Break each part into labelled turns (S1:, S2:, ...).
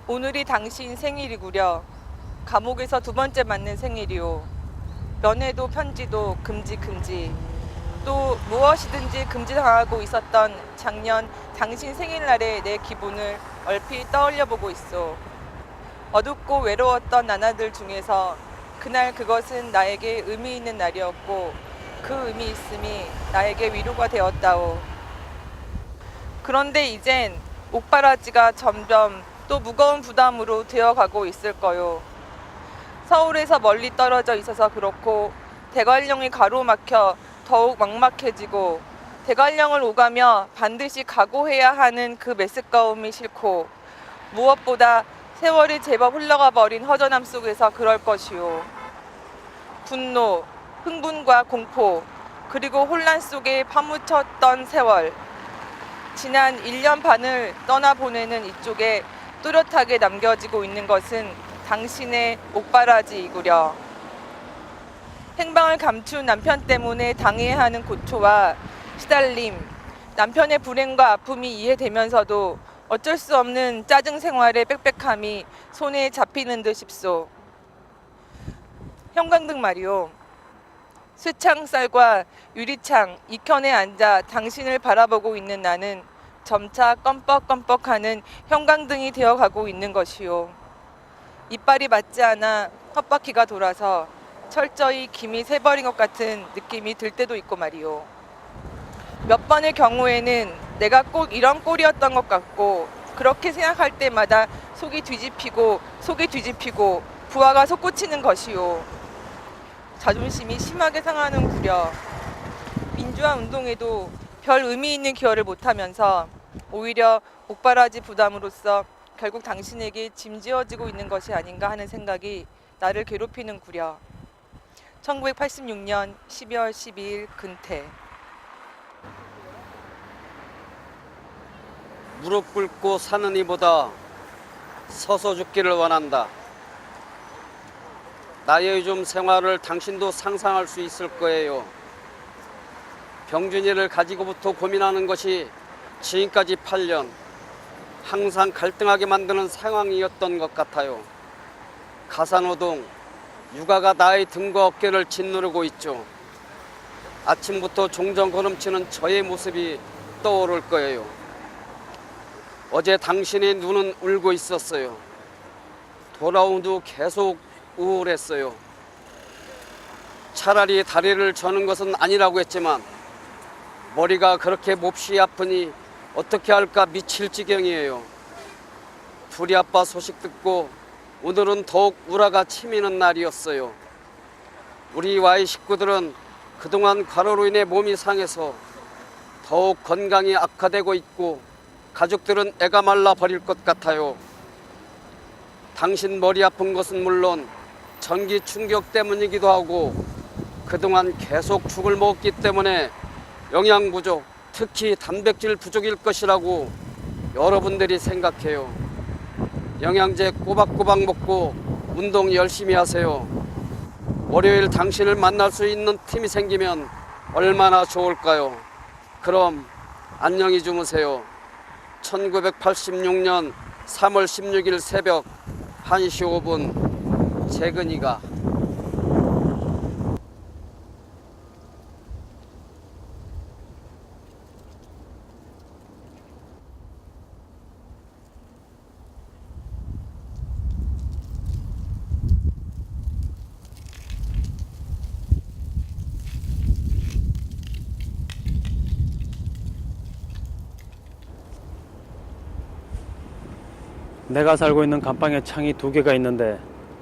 S1: 오늘이 당신 생일이구려. 감옥에서 두 번째 맞는 생일이오. 면회도 편지도 금지 금지. 또 무엇이든지 금지당하고 있었던 작년 당신 생일날의 내 기분을 얼핏 떠올려 보고 있어. 어둡고 외로웠던 나날들 중에서 그날 그것은 나에게 의미 있는 날이었고 그 의미 있음이 나에게 위로가 되었다오. 그런데 이젠 옥바라지가 점점 또 무거운 부담으로 되어가고 있을 거요. 서울에서 멀리 떨어져 있어서 그렇고 대관령이 가로막혀 더욱 막막해지고 대관령을 오가며 반드시 각오해야 하는 그 메스꺼움이 싫고 무엇보다 세월이 제법 흘러가 버린 허전함 속에서 그럴 것이요. 분노, 흥분과 공포, 그리고 혼란 속에 파묻혔던 세월. 지난 1년 반을 떠나보내는 이쪽에 뚜렷하게 남겨지고 있는 것은 당신의 옥바라지이구려. 행방을 감춘 남편 때문에 당해야 하는 고초와 시달림, 남편의 불행과 아픔이 이해되면서도 어쩔 수 없는 짜증 생활의 빽빽함이 손에 잡히는 듯 싶소. 형광등 말이오. 쇠창살과 유리창 이켠에 앉아 당신을 바라보고 있는 나는 점차 껌뻑껌뻑하는 형광등이 되어가고 있는 것이오. 이빨이 맞지 않아 헛바퀴가 돌아서 철저히 김이 새버린 것 같은 느낌이 들 때도 있고 말이오. 몇 번의 경우에는 내가 꼭 이런 꼴이었던 것 같고 그렇게 생각할 때마다 속이 뒤집히고 부하가 솟구치는 것이오. 자존심이 심하게 상하는구려. 민주화 운동에도 별 의미 있는 기여를 못하면서 오히려 옥바라지 부담으로써 결국 당신에게 짐지어지고 있는 것이 아닌가 하는 생각이 나를 괴롭히는구려. 1986년 12월 12일 근태.
S2: 무릎 꿇고 사는 이보다 서서 죽기를 원한다. 나의 요즘 생활을 당신도 상상할 수 있을 거예요. 병준이를 가지고부터 고민하는 것이 지금까지 8년 항상 갈등하게 만드는 상황이었던 것 같아요. 가사노동, 육아가 나의 등과 어깨를 짓누르고 있죠. 아침부터 종종 걸음치는 저의 모습이 떠오를 거예요. 어제 당신의 눈은 울고 있었어요. 돌아온 후 계속 우울했어요. 차라리 다리를 저는 것은 아니라고 했지만 머리가 그렇게 몹시 아프니 어떻게 할까 미칠 지경이에요. 둘이 아빠 소식 듣고 오늘은 더욱 우라가 치미는 날이었어요. 우리 Y 식구들은 그동안 과로로 인해 몸이 상해서 더욱 건강이 악화되고 있고 가족들은 애가 말라 버릴 것 같아요. 당신 머리 아픈 것은 물론 전기 충격 때문이기도 하고 그동안 계속 죽을 먹었기 때문에 영양 부족, 특히 단백질 부족일 것이라고 여러분들이 생각해요. 영양제 꼬박꼬박 먹고 운동 열심히 하세요. 월요일 당신을 만날 수 있는 틈이 생기면 얼마나 좋을까요? 그럼 안녕히 주무세요. 1986년 3월 16일 새벽 1시 5분 재근이가.
S3: 내가 살고 있는 감방에 창이 2개가 있는데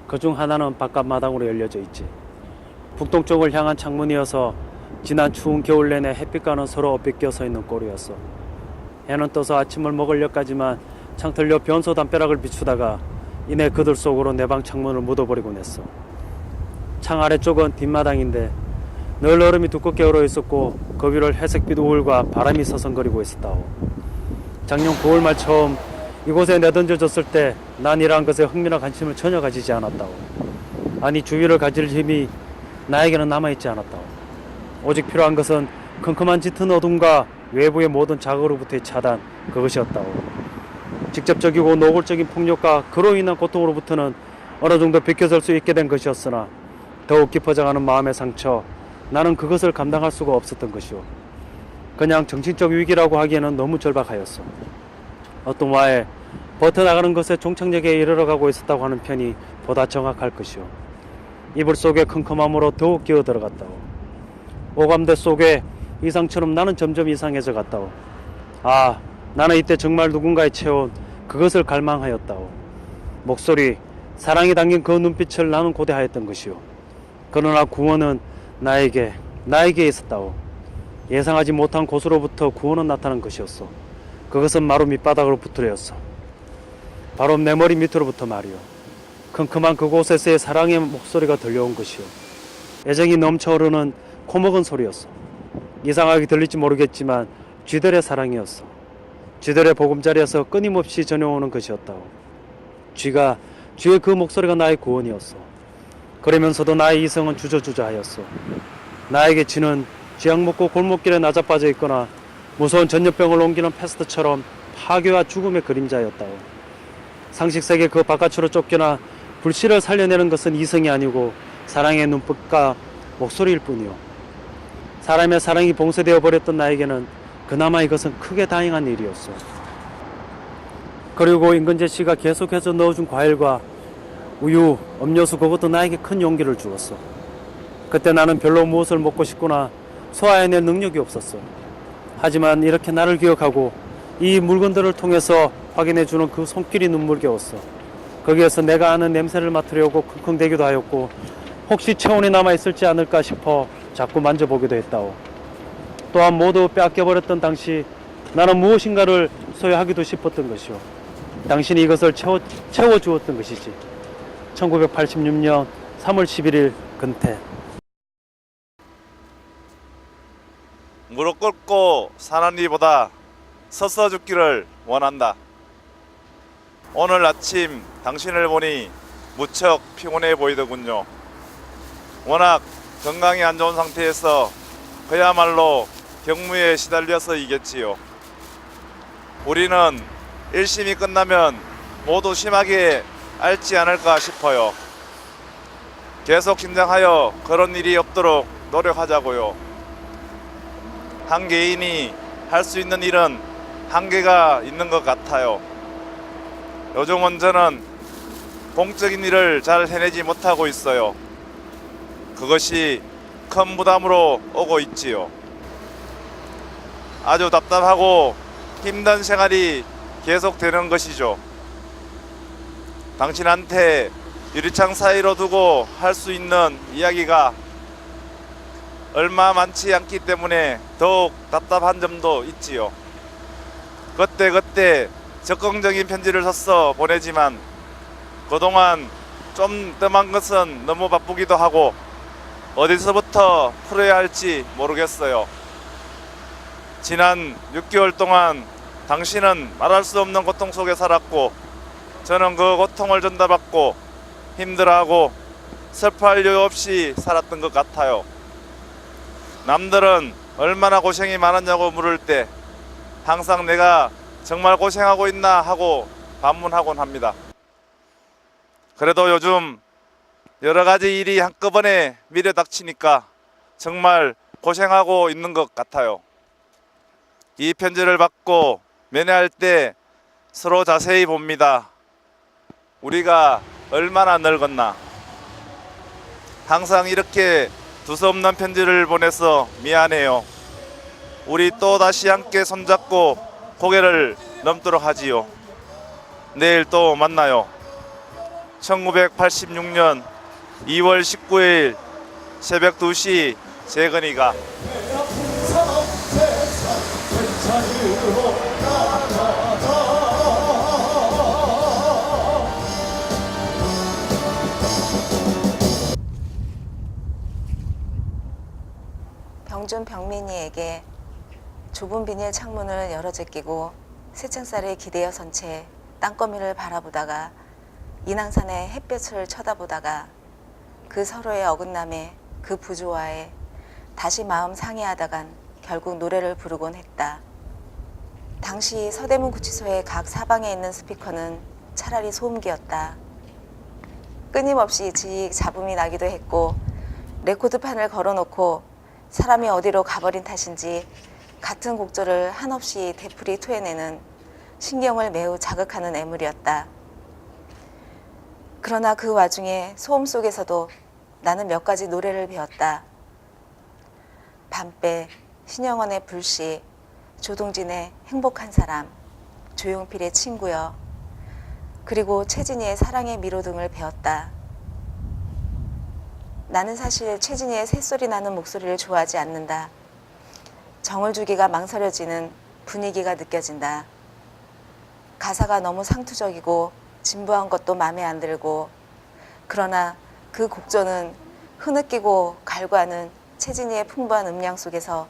S3: 그중 하나는 바깥 마당으로 열려져 있지. 북동쪽을 향한 창문이어서 지난 추운 겨울 내내 햇빛과는 서로 엇비껴 서 있는 꼴이었어. 해는 떠서 아침을 먹으려까지만 창틀 옆 변소 담벼락을 비추다가 이내 그들 속으로 내 방 창문을 묻어버리곤 했어. 창 아래쪽은 뒷마당인데 늘 얼음이 두껍게 얼어 있었고 그 위를 회색빛 우울과 바람이 서성거리고 있었다오. 작년 9월 말 처음 이곳에 내던져졌을 때 난 이러한 것에 흥미나 관심을 전혀 가지지 않았다오. 아니 주위를 가질 힘이 나에게는 남아있지 않았다오. 오직 필요한 것은 컴컴한 짙은 어둠과 외부의 모든 자극으로부터의 차단, 그것이었다오. 직접적이고 노골적인 폭력과 그로 인한 고통으로부터는 어느 정도 비켜설 수 있게 된 것이었으나 더욱 깊어져가는 마음의 상처, 나는 그것을 감당할 수가 없었던 것이오. 그냥 정신적 위기라고 하기에는 너무 절박하였어. 어떤 와에 버텨나가는 것에 종착역에 이르러가고 있었다고 하는 편이 보다 정확할 것이오. 이불 속의 컴컴함으로 더욱 기어들어갔다오. 오감대 속에 이상처럼 나는 점점 이상해져 갔다오. 아, 나는 이때 정말 누군가에 채운 그것을 갈망하였다오. 목소리, 사랑이 담긴 그 눈빛을 나는 고대하였던 것이오. 그러나 구원은 나에게 있었다오. 예상하지 못한 곳으로부터 구원은 나타난 것이었어. 그것은 마루 밑바닥으로 붙으려였어. 바로 내 머리 밑으로부터 말이오. 컴컴한 그곳에서의 사랑의 목소리가 들려온 것이오. 애정이 넘쳐오르는 코먹은 소리였어. 이상하게 들릴지 모르겠지만 쥐들의 사랑이었어. 쥐들의 보금자리에서 끊임없이 전해오는 것이었다오. 쥐의 그 목소리가 나의 구원이었어. 그러면서도 나의 이성은 주저주저하였어. 나에게 쥐는 쥐약 먹고 골목길에 나자빠져 있거나 무서운 전염병을 옮기는 패스트처럼 파괴와 죽음의 그림자였다오. 상식세계 그 바깥으로 쫓겨나 불씨를 살려내는 것은 이성이 아니고 사랑의 눈빛과 목소리일 뿐이오. 사람의 사랑이 봉쇄되어 버렸던 나에게는 그나마 이것은 크게 다행한 일이었어. 그리고 임근재 씨가 계속해서 넣어준 과일과 우유, 음료수, 그것도 나에게 큰 용기를 주었어. 그때 나는 별로 무엇을 먹고 싶거나 소화해낼 능력이 없었어. 하지만 이렇게 나를 기억하고 이 물건들을 통해서 확인해주는 그 손길이 눈물겨웠어. 거기에서 내가 아는 냄새를 맡으려고 킁킁대기도 하였고 혹시 체온이 남아있을지 않을까 싶어 자꾸 만져보기도 했다오. 또한 모두 빼앗겨버렸던 당시 나는 무엇인가를 소유하기도 싶었던 것이오. 당신이 이것을 채워주었던 것이지. 1986년 3월 11일 근태.
S4: 무릎 꿇고 사는 이보다 서서 죽기를 원한다. 오늘 아침 당신을 보니 무척 피곤해 보이더군요. 워낙 건강이 안 좋은 상태에서 그야말로 경무에 시달려서이겠지요. 우리는 1심이 끝나면 모두 심하게 앓지 않을까 싶어요. 계속 긴장하여 그런 일이 없도록 노력하자고요. 한 개인이 할 수 있는 일은 한계가 있는 것 같아요. 요즘은 저는 공적인 일을 잘 해내지 못하고 있어요. 그것이 큰 부담으로 오고 있지요. 아주 답답하고 힘든 생활이 계속되는 것이죠. 당신한테 유리창 사이로 두고 할 수 있는 이야기가 얼마 많지 않기 때문에 더욱 답답한 점도 있지요. 그때 적극적인 편지를 써서 보내지만 그동안 좀 뜸한 것은 너무 바쁘기도 하고 어디서부터 풀어야 할지 모르겠어요. 지난 6개월 동안 당신은 말할 수 없는 고통 속에 살았고 저는 그 고통을 전달받고 힘들어하고 슬퍼할 여유 없이 살았던 것 같아요. 남들은 얼마나 고생이 많았냐고 물을 때 항상 내가 정말 고생하고 있나 하고 반문하곤 합니다. 그래도 요즘 여러 가지 일이 한꺼번에 밀어닥치니까 정말 고생하고 있는 것 같아요. 이 편지를 받고 면회할 때 서로 자세히 봅니다. 우리가 얼마나 늙었나. 항상 이렇게 두서없는 편지를 보내서 미안해요. 우리 또 다시 함께 손잡고 고개를 넘도록 하지요. 내일 또 만나요. 1986년 2월 19일 새벽 2시 재근이가.
S5: 병준 병민이에게 좁은 비닐 창문을 열어 제끼고 새창살에 기대어 선 채 땅거미를 바라보다가 인왕산의 햇볕을 쳐다보다가 그 서로의 어긋남에 그 부조화에 다시 마음 상해하다간 결국 노래를 부르곤 했다. 당시 서대문 구치소의 각 사방에 있는 스피커는 차라리 소음기였다. 끊임없이 지익 잡음이 나기도 했고 레코드판을 걸어놓고 사람이 어디로 가버린 탓인지 같은 곡절을 한없이 되풀이 토해내는 신경을 매우 자극하는 애물이었다. 그러나 그 와중에 소음 속에서도 나는 몇 가지 노래를 배웠다. 밤배, 신영원의 불시, 조동진의 행복한 사람, 조용필의 친구여, 그리고 최진희의 사랑의 미로 등을 배웠다. 나는 사실 최진희의 새소리 나는 목소리를 좋아하지 않는다. 정을 주기가 망설여지는 분위기가 느껴진다. 가사가 너무 상투적이고 진부한 것도 마음에 안 들고, 그러나 그 곡조는 흐느끼고 갈구하는 최진희의 풍부한 음량 속에서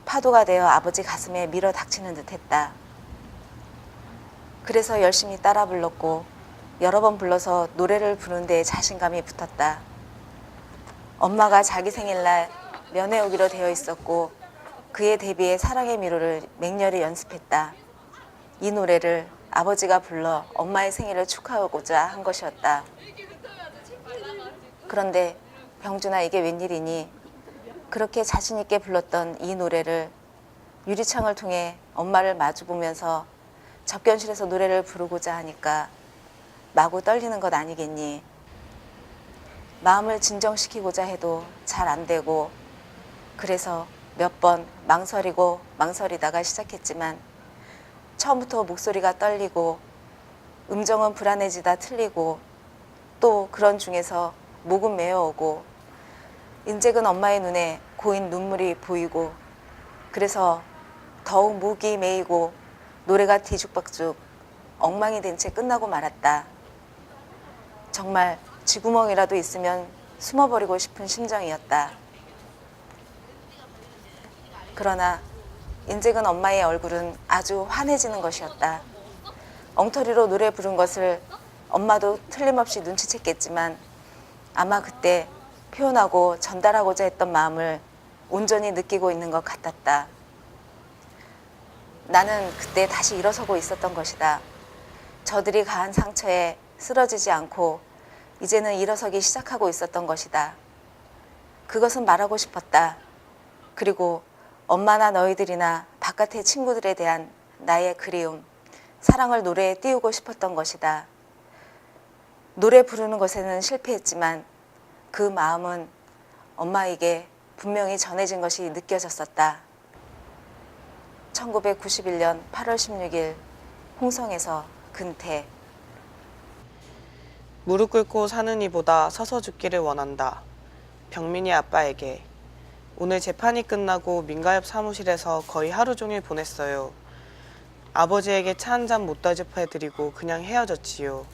S5: 파도가 되어 아버지 가슴에 밀어 닥치는 듯했다. 그래서 열심히 따라 불렀고 여러 번 불러서 노래를 부르는 데에 자신감이 붙었다. 엄마가 자기 생일날 면회 오기로 되어 있었고 그에 대비해 사랑의 미로를 맹렬히 연습했다. 이 노래를 아버지가 불러 엄마의 생일을 축하하고자 한 것이었다. 그런데 병준아, 이게 웬일이니? 그렇게 자신 있게 불렀던 이 노래를 유리창을 통해 엄마를 마주보면서 접견실에서 노래를 부르고자 하니까 마구 떨리는 것 아니겠니? 마음을 진정시키고자 해도 잘 안 되고, 그래서 몇 번 망설이고 망설이다가 시작했지만 처음부터 목소리가 떨리고 음정은 불안해지다 틀리고, 또 그런 중에서 목은 메어오고 인잭은 엄마의 눈에 고인 눈물이 보이고, 그래서 더욱 목이 메이고 노래가 뒤죽박죽 엉망이 된 채 끝나고 말았다. 정말 쥐구멍이라도 있으면 숨어버리고 싶은 심정이었다. 그러나 인잭은 엄마의 얼굴은 아주 환해지는 것이었다. 엉터리로 노래 부른 것을 엄마도 틀림없이 눈치챘겠지만 아마 그때 표현하고 전달하고자 했던 마음을 온전히 느끼고 있는 것 같았다. 나는 그때 다시 일어서고 있었던 것이다. 저들이 가한 상처에 쓰러지지 않고 이제는 일어서기 시작하고 있었던 것이다. 그것은 말하고 싶었다. 그리고 엄마나 너희들이나 바깥의 친구들에 대한 나의 그리움, 사랑을 노래에 띄우고 싶었던 것이다. 노래 부르는 것에는 실패했지만 그 마음은 엄마에게 분명히 전해진 것이 느껴졌었다. 1991년 8월 16일 홍성에서 근태.
S6: 무릎 꿇고 사는 이보다 서서 죽기를 원한다. 병민이 아빠에게. 오늘 재판이 끝나고 민가협 사무실에서 거의 하루 종일 보냈어요. 아버지에게 차 한 잔 못 대접해드리고 그냥 헤어졌지요.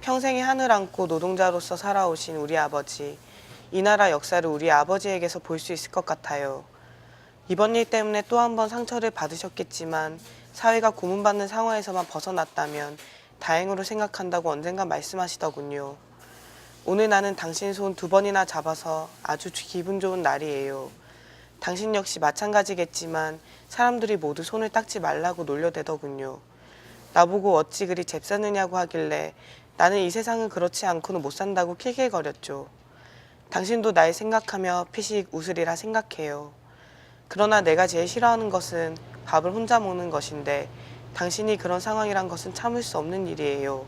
S6: 평생에 하늘 안고 노동자로서 살아오신 우리 아버지, 이 나라 역사를 우리 아버지에게서 볼 수 있을 것 같아요. 이번 일 때문에 또 한 번 상처를 받으셨겠지만 사회가 고문받는 상황에서만 벗어났다면 다행으로 생각한다고 언젠가 말씀하시더군요. 오늘 나는 당신 손 2번이나 잡아서 아주 기분 좋은 날이에요. 당신 역시 마찬가지겠지만 사람들이 모두 손을 닦지 말라고 놀려대더군요. 나보고 어찌 그리 잽싸느냐고 하길래 나는 이 세상은 그렇지 않고는 못 산다고 킬킬거렸죠. 당신도 날 생각하며 피식 웃으리라 생각해요. 그러나 내가 제일 싫어하는 것은 밥을 혼자 먹는 것인데 당신이 그런 상황이란 것은 참을 수 없는 일이에요.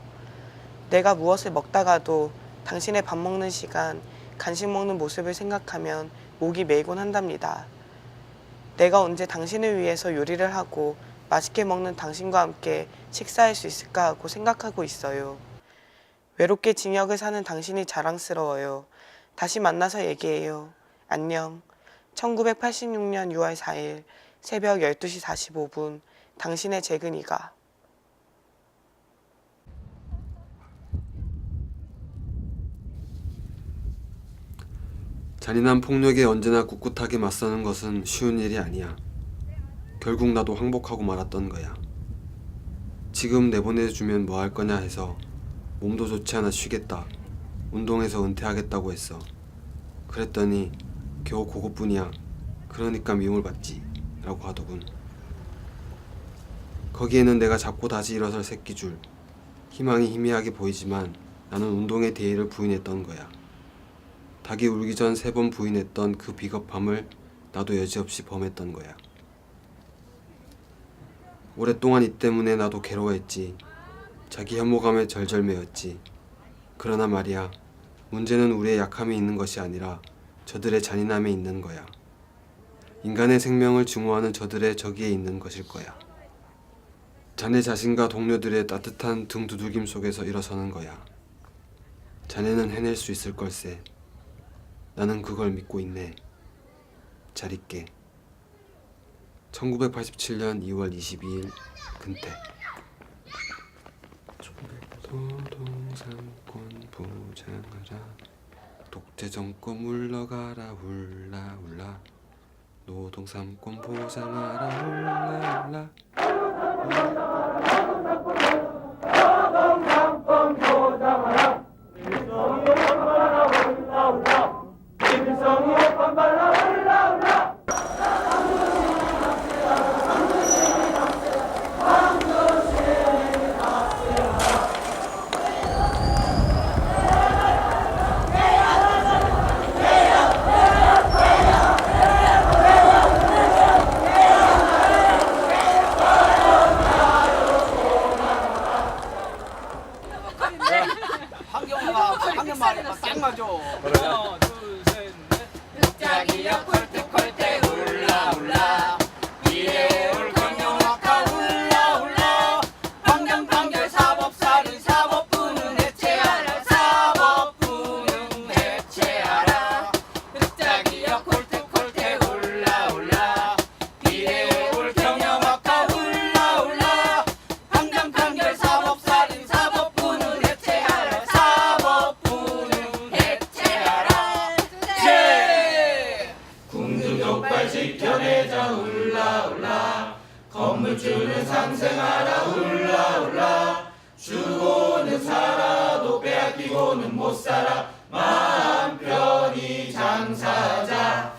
S6: 내가 무엇을 먹다가도 당신의 밥 먹는 시간, 간식 먹는 모습을 생각하면 목이 메이곤 한답니다. 내가 언제 당신을 위해서 요리를 하고 맛있게 먹는 당신과 함께 식사할 수 있을까 하고 생각하고 있어요. 외롭게 징역을 사는 당신이 자랑스러워요. 다시 만나서 얘기해요. 안녕. 1986년 6월 4일 새벽 12시 45분 당신의 재근이가.
S7: 잔인한 폭력에 언제나 꿋꿋하게 맞서는 것은 쉬운 일이 아니야. 결국 나도 항복하고 말았던 거야. 지금 내보내주면 뭐 할 거냐 해서 몸도 좋지 않아 쉬겠다. 운동해서 은퇴하겠다고 했어. 그랬더니 겨우 그것뿐이야. 그러니까 미움을 받지 라고 하더군. 거기에는 내가 잡고 다시 일어설 새끼줄, 희망이 희미하게 보이지만 나는 운동의 대의를 부인했던 거야. 닭이 울기 전 3번 부인했던 그 비겁함을 나도 여지없이 범했던 거야. 오랫동안 이 때문에 나도 괴로워했지. 자기 혐오감에 절절매였지. 그러나 말이야, 문제는 우리의 약함이 있는 것이 아니라 저들의 잔인함에 있는 거야. 인간의 생명을 증오하는 저들의 저기에 있는 것일 거야. 자네 자신과 동료들의 따뜻한 등 두들김 속에서 일어서는 거야. 자네는 해낼 수 있을 걸세. 나는 그걸 믿고 있네. 잘 있게. 1987년 2월 22일 근태. 노동삼권 보장하라. 독재 정권 물러가라 훌라 훌라. 노동삼권 보장하라 훌라 훌라.
S2: 한경말에 딱 맞아. 하나, 둘, 셋, 넷. 짝이야 콜테콜테 훌라 훌라. 이래올 경영학과 훌라 훌라. 환경 판결 사법살인 사법부는 해체하라. 사법부는 해체하라. 짝이야 콜테콜테 훌라 훌라. 이래올 경영학과 훌라 훌라. 환경 판결 사법살인 사법부는 해체하라. 사법부는 해체하라. 궁중족발 지켜내자 훌라 훌라. 건물주는 상생하라 훌라 훌라. 주고는 살아도 빼앗기고는 못 살아. 마음 편히 장사자.